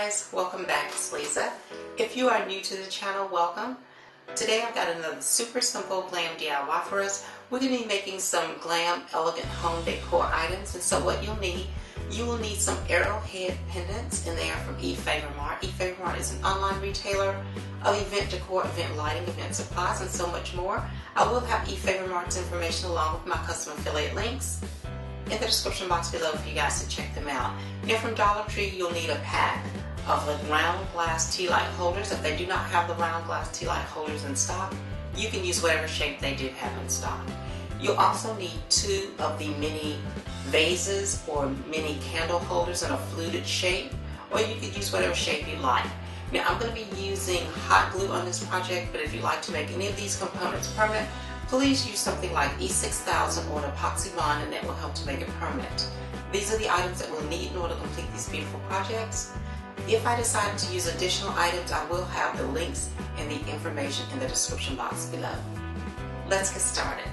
guys, welcome back. It's Lisa. If you are new to the channel, welcome. Today I've got another super simple glam DIY for us. We're going to be making some glam elegant home decor items, and so what you will need some Arrowhead pendants, and they are from EFavormart. EFavormart is an online retailer of event decor, event lighting, event supplies, and so much more. I will have EFavormart's information along with my custom affiliate links in the description box below for you guys to check them out. Now from Dollar Tree, you'll need a pack of the round glass tea light holders. If they do not have the round glass tea light holders in stock, you can use whatever shape they do have in stock. You'll also need 2 of the mini vases or mini candle holders in a fluted shape, or you could use whatever shape you like. Now I'm going to be using hot glue on this project, but if you'd like to make any of these components permanent, please use something like E6000 or an epoxy bond, and that will help to make it permanent. These are the items that we'll need in order to complete these beautiful projects. If I decide to use additional items, I will have the links and the information in the description box below. Let's get started.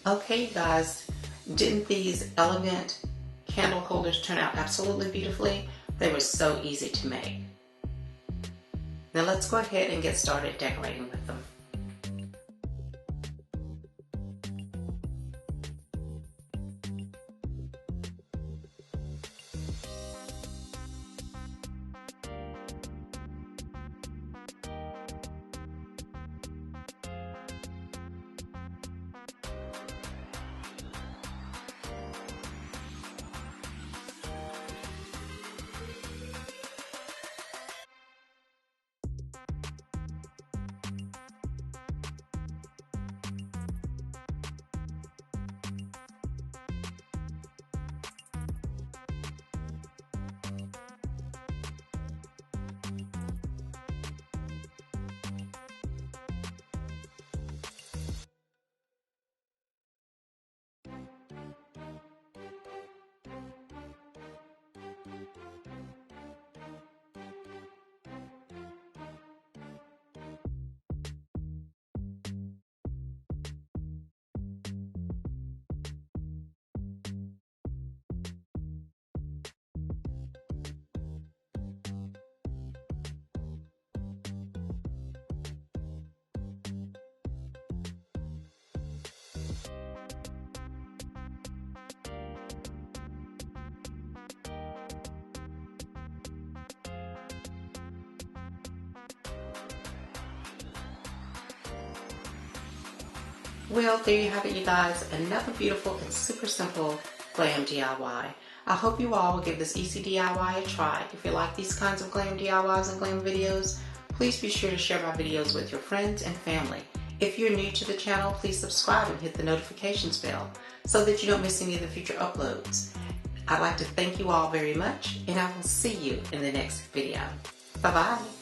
Okay, you guys, didn't these elegant candle holders turn out absolutely beautifully? They were so easy to make. Now let's go ahead and get started decorating with them. Well, there you have it, you guys. Another beautiful and super simple glam DIY. I hope you all will give this easy DIY a try. If you like these kinds of glam DIYs and glam videos, please be sure to share my videos with your friends and family. If you're new to the channel, please subscribe and hit the notifications bell so that you don't miss any of the future uploads. I'd like to thank you all very much, and I will see you in the next video. Bye-bye.